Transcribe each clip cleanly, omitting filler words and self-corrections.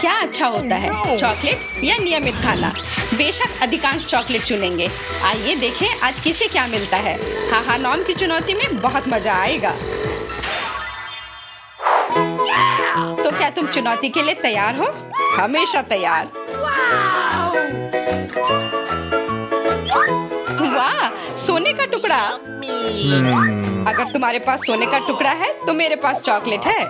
क्या अच्छा होता है, चॉकलेट या नियमित खाना? बेशक अधिकांश चॉकलेट चुनेंगे। आइए देखें आज किसे क्या मिलता है। हाँ नॉम की चुनौती में बहुत मजा आएगा। तो क्या तुम चुनौती के लिए तैयार हो? हमेशा तैयार। वाह, सोने का टुकड़ा। अगर तुम्हारे पास सोने का टुकड़ा है तो मेरे पास चॉकलेट है।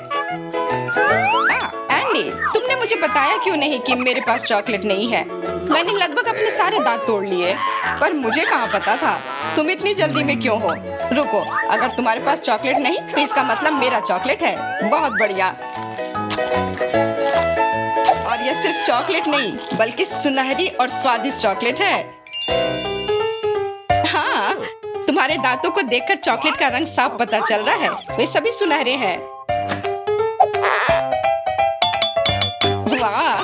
एंडी, तुमने मुझे बताया क्यों नहीं कि मेरे पास चॉकलेट नहीं है? मैंने लगभग अपने सारे दांत तोड़ लिए, पर मुझे कहाँ पता था। तुम इतनी जल्दी में क्यों हो? रुको, अगर तुम्हारे पास चॉकलेट नहीं तो इसका मतलब मेरा चॉकलेट है। बहुत बढ़िया। और यह सिर्फ चॉकलेट नहीं बल्कि सुनहरी और स्वादिष्ट चॉकलेट है। हाँ, तुम्हारे दांतों को देखकर चॉकलेट का रंग साफ पता चल रहा है। वे सभी सुनहरे हैं। वाह,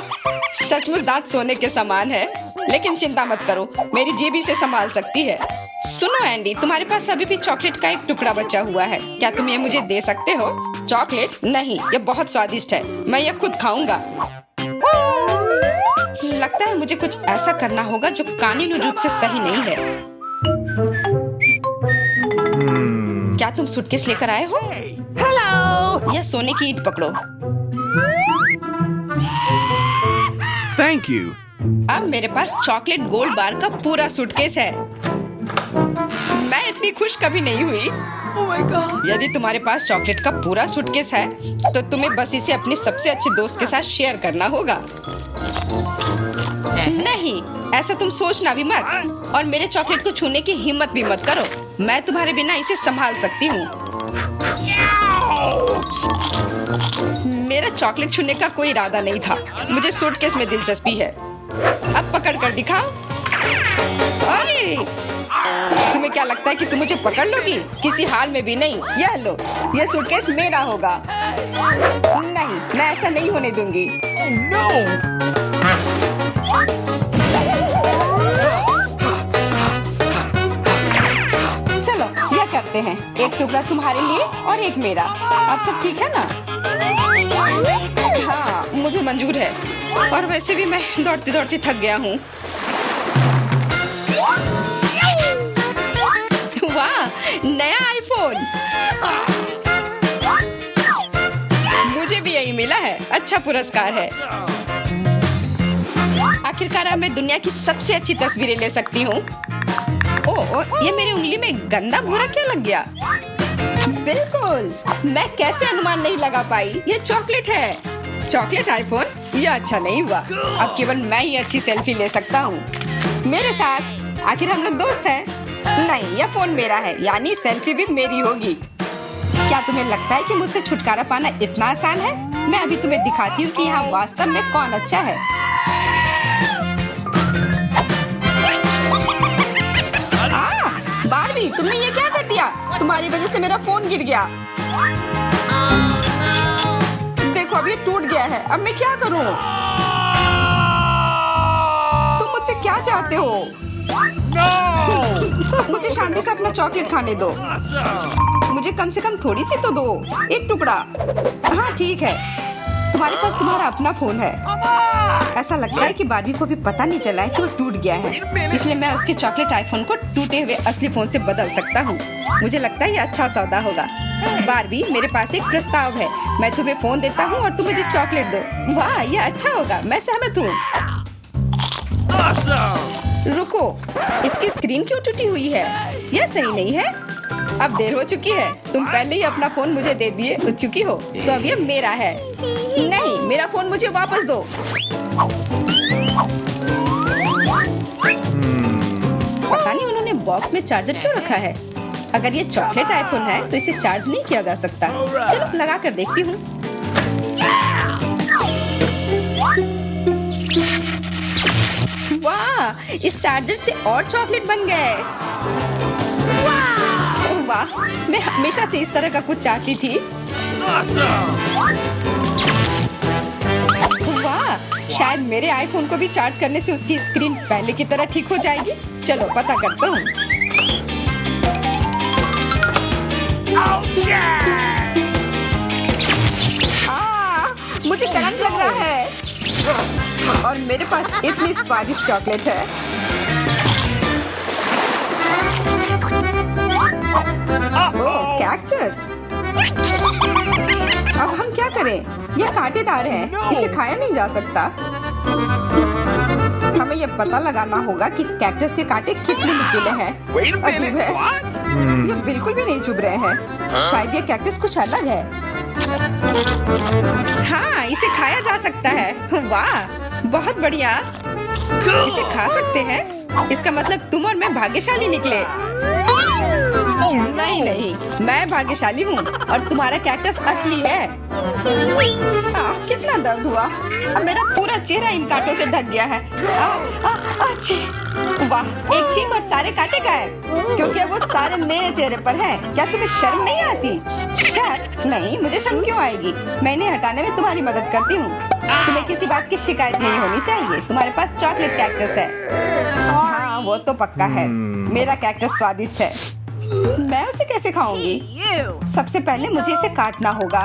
सचमुच दांत सोने के समान है। लेकिन चिंता मत करो, मेरी जीभ इसे संभाल सकती है। सुनो एंडी, तुम्हारे पास अभी भी चॉकलेट का एक टुकड़ा बचा हुआ है। क्या तुम ये मुझे दे सकते हो? चॉकलेट? नहीं, ये बहुत स्वादिष्ट है। मैं ये खुद खाऊंगा। लगता है मुझे कुछ ऐसा करना होगा जो कानूनी रूप से सही नहीं है। क्या तुम सूटकेस लेकर आए हो? हेलो, यह सोने की ईंट पकड़ो। Thank you. अब मेरे पास चॉकलेट गोल्ड बार का पूरा सूटकेस है। मैं इतनी खुश कभी नहीं हुई। Oh my God. यदि तुम्हारे पास चॉकलेट का पूरा सूटकेस है तो तुम्हें बस इसे अपने सबसे अच्छे दोस्त के साथ शेयर करना होगा। नहीं, ऐसा तुम सोचना भी मत। और मेरे चॉकलेट को छूने की हिम्मत भी मत करो। मैं तुम्हारे बिना इसे संभाल सकती हूँ। मेरा चॉकलेट छूने का कोई इरादा नहीं था। मुझे सूटकेस में दिलचस्पी है। अब पकड़ कर दिखाओ। अरे, तुम्हें क्या लगता है कि तुम मुझे पकड़ लोगी? किसी हाल में भी नहीं। यह लो, यह सूटकेस मेरा होगा। नहीं, मैं ऐसा नहीं होने दूंगी। चलो, यह करते हैं। एक टुकड़ा तुम्हारे लिए और एक मेरा। अब सब ठीक है ना? हाँ, मुझे मंजूर है। और वैसे भी मैं दौड़ते दौड़ते थक गया हूँ। वाह, नया आईफोन। मुझे भी यही मिला है। अच्छा पुरस्कार है। आखिरकार अब मैं दुनिया की सबसे अच्छी तस्वीरें ले सकती हूँ। ओह, ये मेरी उंगली में गंदा भूरा क्या लग गया? बिल्कुल, मैं कैसे अनुमान नहीं लगा पाई। ये चॉकलेट है। Chocolate iPhone? यह अच्छा नहीं हुआ। अब केवल मैं ही अच्छी सेल्फी ले सकता हूँ मेरे साथ। आखिर हम लोग दोस्त हैं। नहीं, यह फोन मेरा है, यानी सेल्फी भी मेरी होगी। क्या तुम्हें लगता है कि मुझसे छुटकारा पाना इतना आसान है? मैं अभी तुम्हें दिखाती हूँ कि यहाँ वास्तव में कौन अच्छा है। बारबी, तुमने ये क्या कर दिया? तुम्हारी वजह से मेरा फोन गिर गया। देखो, अब ये टूट गया है। अब मैं क्या करूं? तुम मुझसे क्या चाहते हो? मुझे शांति से अपना चॉकलेट खाने दो। मुझे कम से कम थोड़ी सी तो दो। एक टुकड़ा। हाँ ठीक है, तुम्हारे पास तुम्हारा अपना फोन है। ऐसा लगता है कि बारबी को भी पता नहीं चला है कि वो टूट गया है, इसलिए मैं उसके चॉकलेट आईफोन को टूटे हुए असली फोन से बदल सकता हूँ। मुझे लगता है ये अच्छा सौदा होगा। बारबी, मेरे पास एक प्रस्ताव है। मैं तुम्हें फोन देता हूँ और तुम मुझे चॉकलेट दो। वाह, ये अच्छा होगा। मैं सहमत हूँ। रुको, इसकी स्क्रीन क्यों टूटी हुई है? यह सही नहीं है। अब देर हो चुकी है। तुम पहले ही अपना फोन मुझे दे दिए चुकी हो, तो अब ये मेरा है। नहीं, मेरा फोन मुझे वापस दो। पता नहीं उन्होंने बॉक्स में चार्जर क्यों रखा है। अगर ये चॉकलेट आईफोन है तो इसे चार्ज नहीं किया जा सकता। चलो लगा कर देखती हूँ। वाह, इस चार्जर से और चॉकलेट बन गए। वाह, मैं हमेशा से इस तरह का कुछ चाहती थी। वाह, शायद मेरे आईफोन को भी चार्ज करने से उसकी स्क्रीन पहले की तरह ठीक हो जाएगी। चलो पता करता हूँ। मुझे करंट लग रहा है। और मेरे पास इतनी स्वादिष्ट चॉकलेट है। ओह, कैक्टस। अब हम क्या करें? ये कांटेदार है, इसे खाया नहीं जा सकता। हमें ये पता लगाना होगा कि कैक्टस के कांटे कितने नुकीले हैं। अजीब है, ये बिल्कुल भी नहीं चुभ रहे हैं। शायद ये कैक्टस कुछ अलग है। हाँ, इसे खाया जा सकता है। वाह, बहुत बढ़िया। इसे खा सकते हैं। इसका मतलब तुम और मैं भाग्यशाली निकले। नहीं नहीं, मैं भाग्यशाली हूँ और तुम्हारा कैक्टस असली है। कितना दर्द हुआ। अब मेरा पूरा चेहरा इन कांटों से ढक गया है। अच्छे। वाह, एक छींक और सारे कांटे गायब, क्योंकि वो सारे मेरे चेहरे पर हैं। क्या तुम्हें शर्म नहीं आती? शर्म नहीं, मुझे शर्म क्यों आएगी? मैं इन्हें हटाने में तुम्हारी मदद करती हूँ। तुम्हें किसी बात की शिकायत नहीं होनी चाहिए। तुम्हारे पास चॉकलेट कैक्टस है। हाँ, वो तो पक्का है। मेरा कैक्टस स्वादिष्ट है। मैं उसे कैसे खाऊंगी? सबसे पहले मुझे इसे काटना होगा।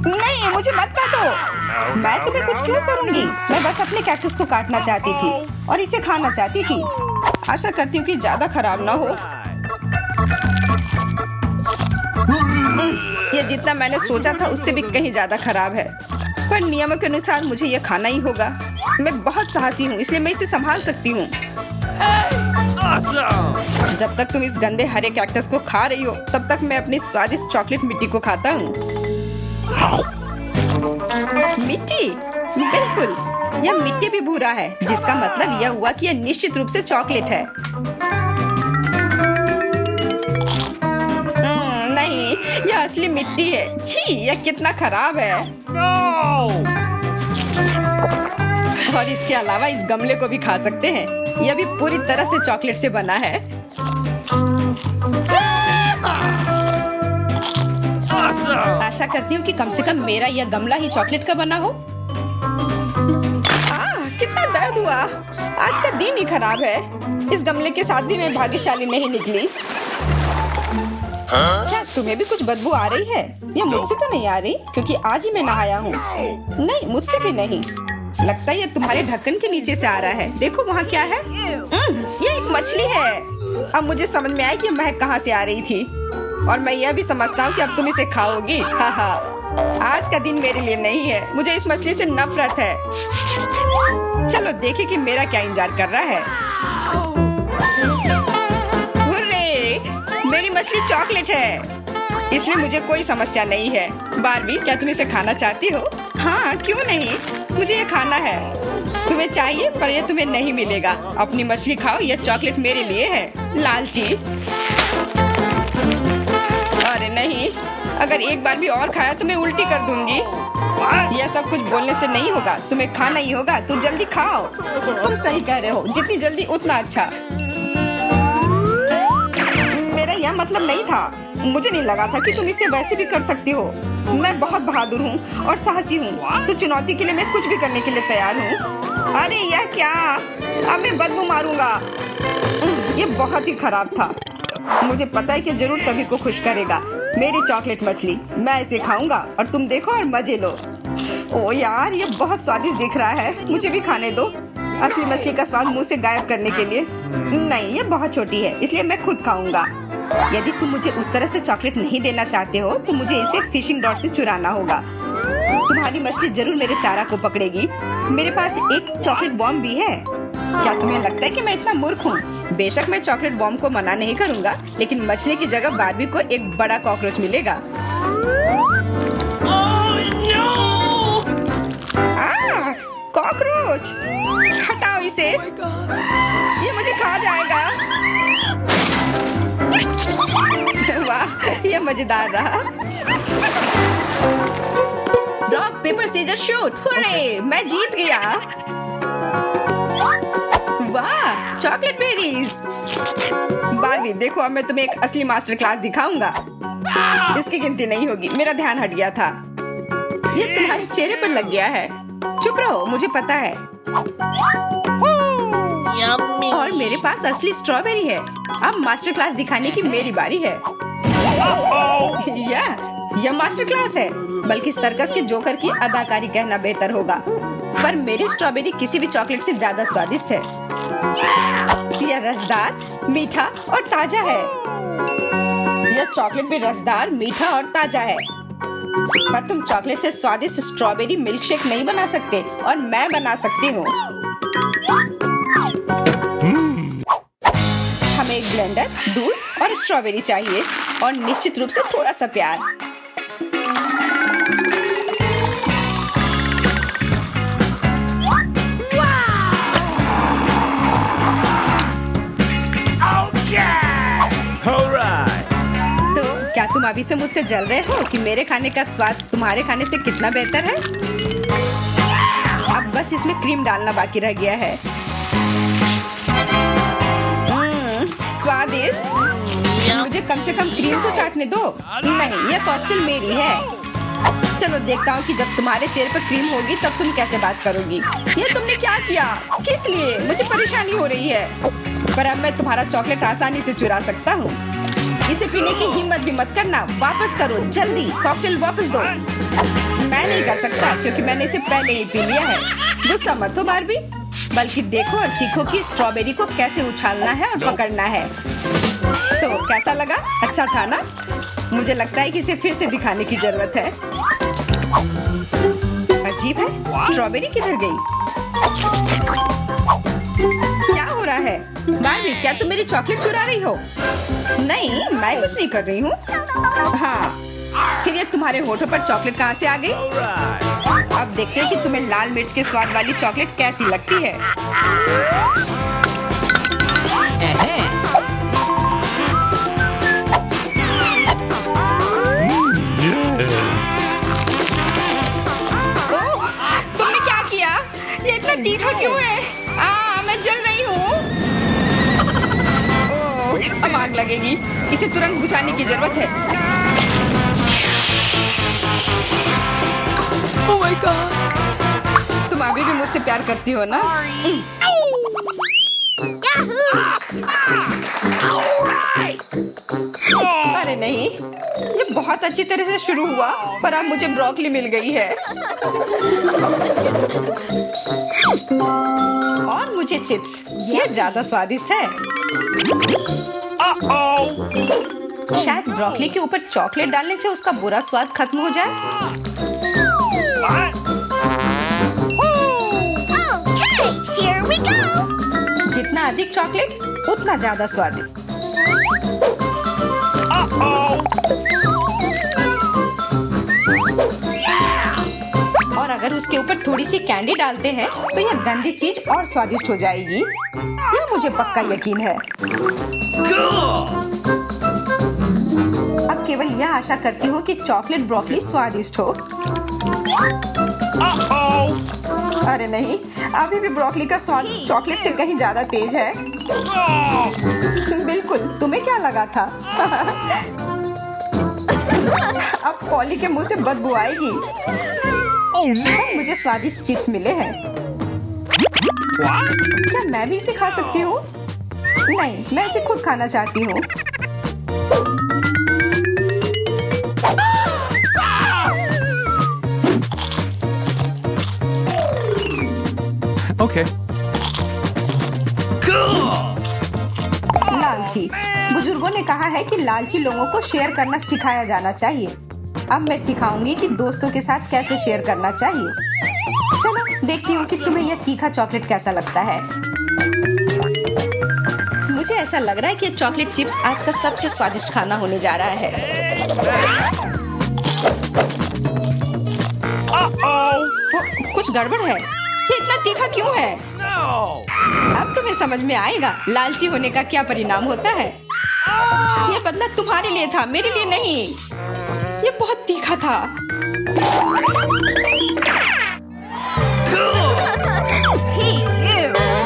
नहीं, मुझे मत काटो। मैं तुम्हें कुछ क्यों करूंगी? मैं बस अपने कैक्टस को काटना चाहती थी और इसे खाना चाहती थी। आशा करती हूँ कि ज्यादा खराब ना हो। ये जितना मैंने सोचा था उससे भी कहीं ज्यादा खराब है, पर नियमों के अनुसार मुझे ये खाना ही होगा। मैं बहुत साहसी हूँ, इसलिए मैं इसे संभाल सकती हूँ। जब तक तुम इस गंदे हरे कैक्टस को खा रही हो, तब तक मैं अपनी स्वादिष्ट चॉकलेट मिट्टी को खाता हूँ। मिट्टी? बिल्कुल, यह मिट्टी भी भूरा है, जिसका मतलब यह हुआ कि यह निश्चित रूप से चॉकलेट है। नहीं, यह असली मिट्टी है। छी, यह कितना खराब है। और इसके अलावा इस गमले को भी खा सकते हैं। यह भी पूरी तरह से चॉकलेट से बना है। आशा करती हूँ कि कम से कम मेरा यह गमला ही चॉकलेट का बना हो। कितना दर्द हुआ। आज का दिन ही खराब है। इस गमले के साथ भी मैं भाग्यशाली नहीं निकली। क्या तुम्हें भी कुछ बदबू आ रही है? या मुझसे तो नहीं आ रही, क्योंकि आज ही मैं नहाया हूँ। नहीं, मुझसे भी नहीं। लगता है ये तुम्हारे ढक्कन के नीचे से आ रहा है। देखो वहाँ क्या है। ये एक मछली है। अब मुझे समझ में आया कि महक कहाँ से आ रही थी, और मैं यह भी समझता हूँ कि अब तुम इसे खाओगी। आज का दिन मेरे लिए नहीं है। मुझे इस मछली से नफरत है। चलो देखें कि मेरा क्या इंतजार कर रहा है। हुर्रे! मेरी मछली चॉकलेट है, इसलिए मुझे कोई समस्या नहीं है। बारबी, क्या तुम इसे खाना चाहती हो? हाँ, क्यों नहीं, मुझे ये खाना है। तुम्हें चाहिए, पर ये तुम्हें नहीं मिलेगा। अपनी मछली खाओ, यह चॉकलेट मेरे लिए है, लालची। अरे नहीं, अगर एक बार भी और खाया तो मैं उल्टी कर दूंगी। यह सब कुछ बोलने से नहीं होगा, तुम्हें खाना ही होगा, तो जल्दी खाओ। तुम सही कह रहे हो, जितनी जल्दी उतना अच्छा। मेरा यह मतलब नहीं था। मुझे नहीं लगा था कि तुम इसे वैसे भी कर सकती हो। मैं बहुत बहादुर हूँ और साहसी हूँ, तो चुनौती के लिए मैं कुछ भी करने के लिए तैयार हूँ। अरे यह क्या? अब मैं बदबू मारूंगा। ये बहुत ही खराब था। मुझे पता है कि जरूर सभी को खुश करेगा। मेरी चॉकलेट मछली, मैं इसे खाऊंगा और तुम देखो और मजे लो। ओ यार, ये बहुत स्वादिष्ट दिख रहा है। मुझे भी खाने दो। असली मछली का स्वाद मुंह से गायब करने के लिए। नहीं, ये बहुत छोटी है, इसलिए मैं खुद खाऊंगा। यदि तुम मुझे उस तरह से चॉकलेट नहीं देना चाहते हो, तो मुझे इसे फिशिंग रॉड से चुराना होगा। तुम्हारी मछली जरूर मेरे चारा को पकड़ेगी। मेरे पास एक चॉकलेट बॉम्ब भी है। क्या तुम्हें लगता है कि मैं इतना मूर्ख हूँ? बेशक मैं चॉकलेट बॉम्ब को मना नहीं करूँगा, लेकिन मछली की जगह बारबी को एक बड़ा कॉकरोच मिलेगा। कॉकरोच! हटाओ इसे, ये मुझे खा जाएगा। वाह, ये मजेदार रहा। Rock paper scissor shoot! Hurray! मैं जीत गया। वाह, चॉकलेट बेरीज! बारबी, देखो अब मैं तुम्हें एक असली मास्टर क्लास दिखाऊंगा। इसकी गिनती नहीं होगी, मेरा ध्यान हट गया था। ये तुम्हारे चेहरे पर लग गया है। चुप रहो, मुझे पता है। और मेरे पास असली स्ट्रॉबेरी है। अब मास्टर क्लास दिखाने की मेरी बारी है। या, यह मास्टर क्लास है, बल्कि सर्कस के जोकर की अदाकारी कहना बेहतर होगा। पर मेरी स्ट्रॉबेरी किसी भी चॉकलेट से ज्यादा स्वादिष्ट है। यह रसदार, मीठा और ताजा है। यह चॉकलेट भी रसदार, मीठा और ताजा है। पर तुम चॉकलेट से स्वादिष्ट स्ट्रॉबेरी मिल्क शेक नहीं बना सकते, और मैं बना सकती हूँ। हमें एक ब्लेंडर, दूध और स्ट्रॉबेरी चाहिए, और निश्चित रूप से थोड़ा सा प्यार। तो क्या तुम अभी से मुझसे जल रहे हो कि मेरे खाने का स्वाद तुम्हारे खाने से कितना बेहतर है? अब बस इसमें क्रीम डालना बाकी रह गया है। स्वादिष्ट। मुझे कम से कम क्रीम तो चाटने दो। नहीं, यह कॉकटेल मेरी है। चलो देखता हूँ कि जब तुम्हारे चेहरे पर क्रीम होगी तब तुम कैसे बात करोगी। ये तुमने क्या किया? किस लिए? मुझे परेशानी हो रही है। पर अब मैं तुम्हारा चॉकलेट आसानी से चुरा सकता हूँ। इसे पीने की हिम्मत भी मत करना। वापस करो, जल्दी कॉकटेल वापस दो। मैं नहीं कर सकता क्योंकि मैंने इसे पहले ही पी लिया है। गुस्सा मत हो बारबी, बल्कि देखो और सीखो कि स्ट्रॉबेरी को कैसे उछालना है और पकड़ना है। तो कैसा लगा? अच्छा था ना? मुझे लगता है कि इसे फिर से दिखाने की जरूरत है। अजीब है, स्ट्रॉबेरी किधर गई? क्या हो रहा है? बारबी, क्या तुम मेरी चॉकलेट चुरा रही हो? नहीं, मैं कुछ नहीं कर रही हूँ। हाँ, फिर ये तुम्हारे होठों पर चॉकलेट कहाँ से आ गई? अब देखते हैं कि तुम्हें लाल मिर्च के स्वाद वाली चॉकलेट कैसी लगती है। ओह, तुमने क्या किया? ये इतना तीखा क्यों है? मैं जल रही हूँ। ओह, अब आग लगेगी। इसे तुरंत बुझाने की जरूरत है। Oh my God! तुम अभी भी मुझसे प्यार करती हो ना? अरे नहीं, ये बहुत अच्छी तरह से शुरू हुआ, पर अब मुझे ब्रोकली मिल गई है। और मुझे चिप्स। ये ज्यादा स्वादिष्ट है। शायद ब्रोकली के ऊपर चॉकलेट डालने से उसका बुरा स्वाद खत्म हो जाए। Here we go! जितना अधिक चॉकलेट उतना ज्यादा स्वादिष्ट। और अगर उसके ऊपर थोड़ी सी कैंडी डालते हैं तो यह गंदी चीज और स्वादिष्ट हो जाएगी। यह मुझे पक्का यकीन है। अब केवल यह आशा करती हूँ कि चॉकलेट ब्रोकली स्वादिष्ट हो। अरे नहीं, अभी भी ब्रोकली का स्वाद चॉकलेट से कहीं ज्यादा तेज है। बिल्कुल, तुम्हें क्या लगा था? अब पॉली के मुंह से बदबू आएगी। मुझे स्वादिष्ट चिप्स मिले हैं। क्या मैं भी इसे खा सकती हूँ? नहीं, मैं इसे खुद खाना चाहती हूँ। Okay. लालची। बुजुर्गों ने कहा है कि लालची लोगों को शेयर करना सिखाया जाना चाहिए। अब मैं सिखाऊंगी कि दोस्तों के साथ कैसे शेयर करना चाहिए। चलो देखती हूँ कि तुम्हें यह तीखा चॉकलेट कैसा लगता है। मुझे ऐसा लग रहा है कि चॉकलेट चिप्स आज का सबसे स्वादिष्ट खाना होने जा रहा है। कुछ गड़बड़ है। ये इतना तीखा क्यों है? अब तुम्हें समझ में आएगा लालची होने का क्या परिणाम होता है। ये बदला तुम्हारे लिए था, मेरे लिए नहीं। ये बहुत तीखा था।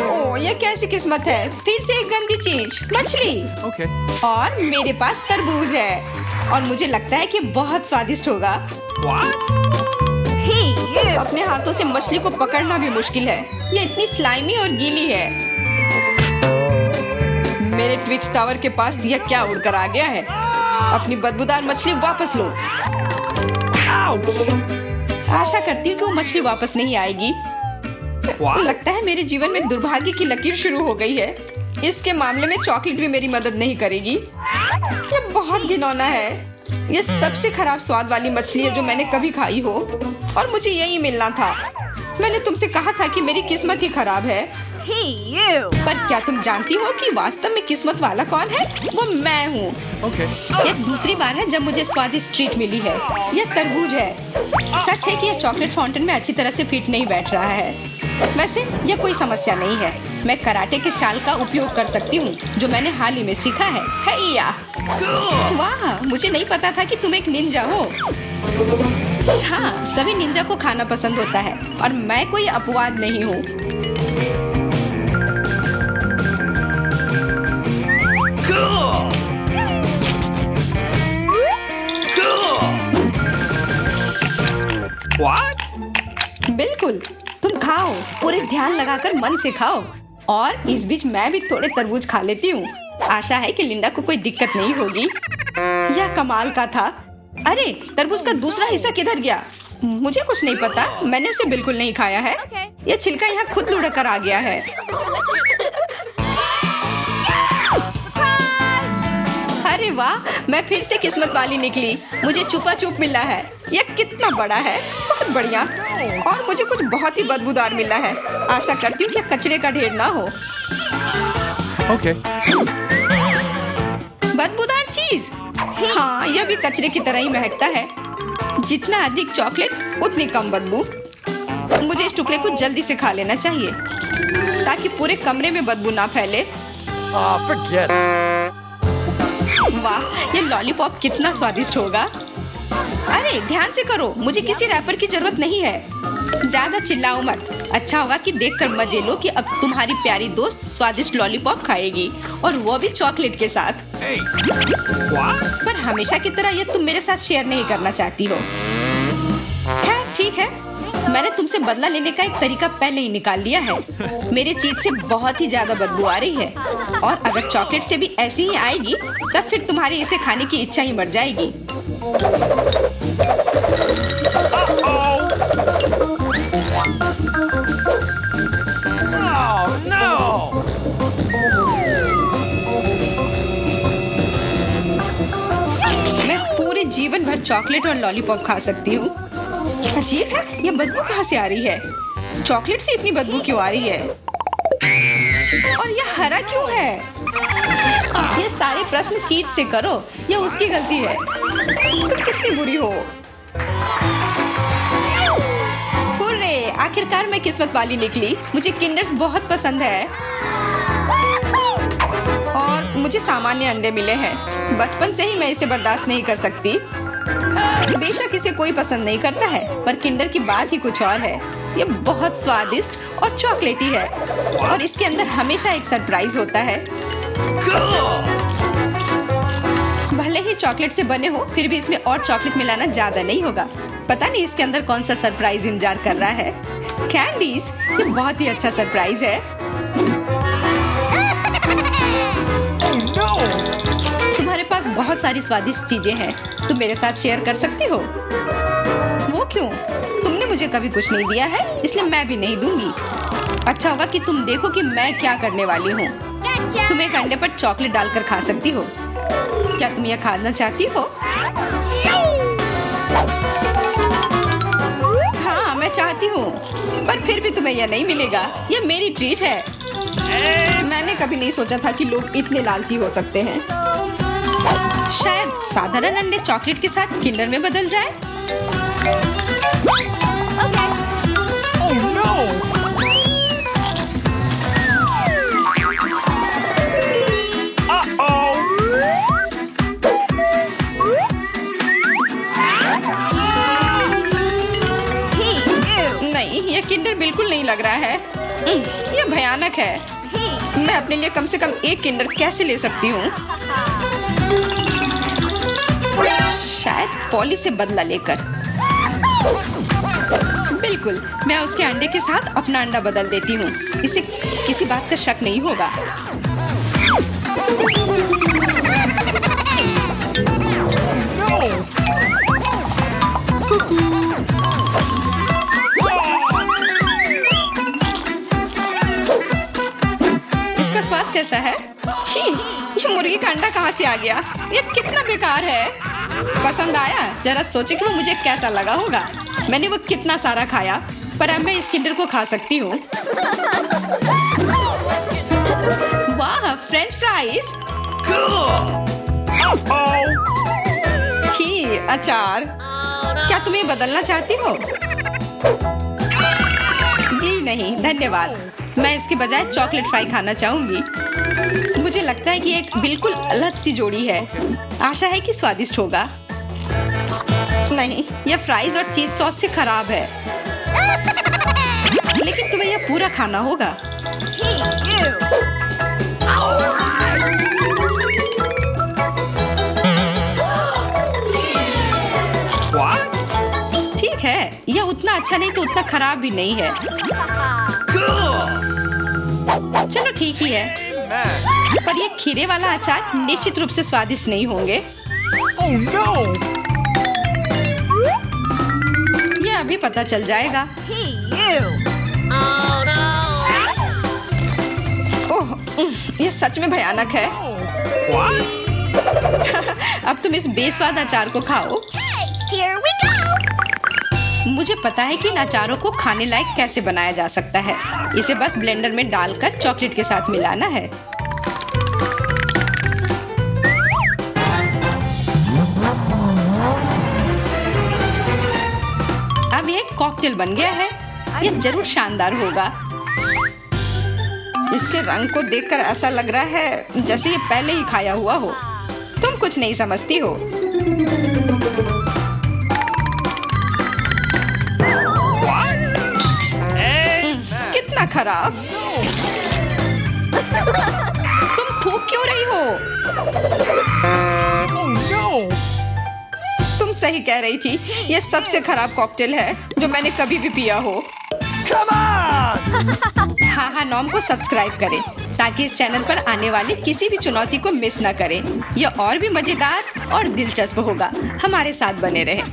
ओह, ये कैसी किस्मत है? फिर से एक गंदी चीज, मछली। Okay. और मेरे पास तरबूज है, और मुझे लगता है कि बहुत स्वादिष्ट होगा। अपने हाथों से मछली को पकड़ना भी मुश्किल है। ये इतनी स्लाइमी और गीली है। मेरे ट्विच टावर के पास यह क्या उड़कर आ गया है? अपनी बदबूदार मछली वापस लो। आशा करती हूँ कि वो मछली वापस नहीं आएगी। लगता है मेरे जीवन में दुर्भाग्य की लकीर शुरू हो गई है। इसके मामले में चॉकलेट भी मेरी मदद नहीं करेगी। ये बहुत घिनौना है। ये सबसे खराब स्वाद वाली मछली है जो मैंने कभी खाई हो, और मुझे यही मिलना था। मैंने तुमसे कहा था कि मेरी किस्मत ही खराब है। पर क्या तुम जानती हो कि वास्तव में किस्मत वाला कौन है? वो मैं हूँ। Okay. ये दूसरी बार है जब मुझे स्वादिष्ट ट्रीट मिली है। यह तरबूज है। सच है कि यह चॉकलेट फाउंटेन में अच्छी तरह से फिट नहीं बैठ रहा है। वैसे यह कोई समस्या नहीं है। मैं कराटे के चाल का उपयोग कर सकती हूँ जो मैंने हाल ही में सीखा है। हैया! वाह, मुझे नहीं पता था कि तुम एक निंजा हो। हाँ, सभी निंजा को खाना पसंद होता है और मैं कोई अपवाद नहीं हूँ। What? बिल्कुल, तुम खाओ, पूरे ध्यान लगाकर मन से खाओ। और इस बीच मैं भी थोड़े तरबूज खा लेती हूँ। आशा है कि लिंडा को कोई दिक्कत नहीं होगी। यह कमाल का था। अरे, तरबूज का दूसरा हिस्सा किधर गया? मुझे कुछ नहीं पता, मैंने उसे बिल्कुल नहीं खाया है। यह छिलका यहाँ खुद लुढ़क कर आ गया है। अरे वाह, मैं फिर से किस्मत वाली निकली। मुझे छुपा छुप मिला है। यह कितना बड़ा है, बहुत बढ़िया। और मुझे कुछ बहुत ही बदबूदार मिला है। आशा करती हूँ कि कचरे का ढेर ना हो। Okay. बदबूदार चीज? हाँ, यह भी कचरे की तरह ही महकता है। जितना अधिक चॉकलेट उतनी कम बदबू। मुझे इस टुकड़े को जल्दी से खा लेना चाहिए ताकि पूरे कमरे में बदबू ना फैले। Forget it. वाह, ये लॉलीपॉप कितना स्वादिष्ट होगा। अरे ध्यान से करो, मुझे किसी रैपर की जरूरत नहीं है। ज्यादा चिल्लाओ मत। अच्छा होगा कि देखकर मजे लो कि अब तुम्हारी प्यारी दोस्त स्वादिष्ट लॉलीपॉप खाएगी, और वो भी चॉकलेट के साथ। Hey. What? पर हमेशा की तरह ये तुम मेरे साथ शेयर नहीं करना चाहती हो। खैर ठीक है, मैंने तुमसे बदला लेने का एक तरीका पहले ही निकाल लिया है। मेरे चीज से बहुत ही ज्यादा बदबू आ रही है, और अगर चॉकलेट से भी ऐसी ही आएगी तब फिर तुम्हारी इसे खाने की इच्छा ही मर जाएगी। Oh no! मैं पूरे जीवन भर चॉकलेट और लॉलीपॉप खा सकती हूँ। अजीब है, ये बदबू कहाँ से आ रही है? चॉकलेट से इतनी बदबू क्यों आ रही है? और यह हरा क्यों है? ये सारे प्रश्न चीज से करो, यह उसकी गलती है। तुम कितनी बुरी हो। हुर्रे, आखिरकार मैं किस्मत वाली निकली। मुझे किंडर्स बहुत पसंद है और मुझे सामान्य अंडे मिले हैं। बचपन से ही मैं इसे बर्दाश्त नहीं कर सकती। बेशक इसे कोई पसंद नहीं करता है, पर किंडर की बात ही कुछ और है। ये बहुत स्वादिष्ट और चॉकलेटी है, और इसके अंदर हमेशा एक सरप्राइज होता है। भले ही चॉकलेट से बने हो, फिर भी इसमें और चॉकलेट मिलाना ज्यादा नहीं होगा। पता नहीं इसके अंदर कौन सा सरप्राइज इंतजार कर रहा है। कैंडीज, ये बहुत ही अच्छा सरप्राइज है। तुम्हारे पास बहुत सारी स्वादिष्ट चीजें हैं, तुम मेरे साथ शेयर कर सकती हो। वो क्यों? तुमने मुझे कभी कुछ नहीं दिया है, इसलिए मैं भी नहीं दूंगी। अच्छा होगा कि तुम देखो कि मैं क्या करने वाली हूँ। तुम एक अंडे पर चॉकलेट डालकर खा सकती हो। क्या तुम यह खाना चाहती हो? हाँ, मैं चाहती हूँ, पर फिर भी तुम्हें यह नहीं मिलेगा। यह मेरी ट्रीट है। मैंने कभी नहीं सोचा था कि लोग इतने लालची हो सकते हैं। शायद साधारण अंडे चॉकलेट के साथ किंडर में बदल जाए। Oh no! Uh-oh! नहीं, यह किंडर बिल्कुल नहीं लग रहा है। यह भयानक है। मैं अपने लिए कम से कम एक किंडर कैसे ले सकती हूँ? शायद पॉली से बदला लेकर। बिल्कुल, मैं उसके अंडे के साथ अपना अंडा बदल देती हूँ। इसे किसी बात का शक नहीं होगा। No! स्वाद कैसा है? छी, ये मुर्गी का अंडा कहाँ से आ गया? ये कितना बेकार है। पसंद आया? जरा सोचे कि वो मुझे कैसा लगा होगा। मैंने वो कितना सारा खाया, पर अब मैं इस किंडर को खा सकती हूँ। वाह, फ्रेंच फ्राइज। छी, अचार। क्या तुम्हें बदलना चाहती हो? जी नहीं, धन्यवाद। मैं इसके बजाय चॉकलेट फ्राई खाना चाहूंगी। मुझे लगता है कि एक बिल्कुल अलग सी जोड़ी है। आशा है कि स्वादिष्ट होगा। नहीं, यह फ्राइज और चीज सॉस से खराब है। लेकिन तुम्हें यह पूरा खाना होगा। What? ठीक है, यह उतना अच्छा नहीं तो उतना खराब भी नहीं है। चलो ठीक ही है, Man. पर ये खीरे वाला अचार निश्चित रूप से स्वादिष्ट नहीं होंगे। Oh no! ये अभी पता चल जाएगा। ओह, ये सच में भयानक है। What? अब तुम इस बेस्वाद अचार को खाओ। Here we go! मुझे पता है कि इन अचारों को खाने लायक कैसे बनाया जा सकता है। इसे बस ब्लेंडर में डालकर चॉकलेट के साथ मिलाना है। अब ये कॉकटेल बन गया है। ये जरूर शानदार होगा। इसके रंग को देखकर ऐसा लग रहा है जैसे ये पहले ही खाया हुआ हो। तुम कुछ नहीं समझती हो। What? Hey! कितना खराब। तुम थूक क्यों रही हो? Oh no! तुम सही कह रही थी। यह सबसे खराब कॉकटेल है जो मैंने कभी भी पिया हो। Come on! हाँ, नॉम को सब्सक्राइब करें ताकि इस चैनल पर आने वाली किसी भी चुनौती को मिस न करें। यह और भी मजेदार और दिलचस्प होगा। हमारे साथ बने रहें।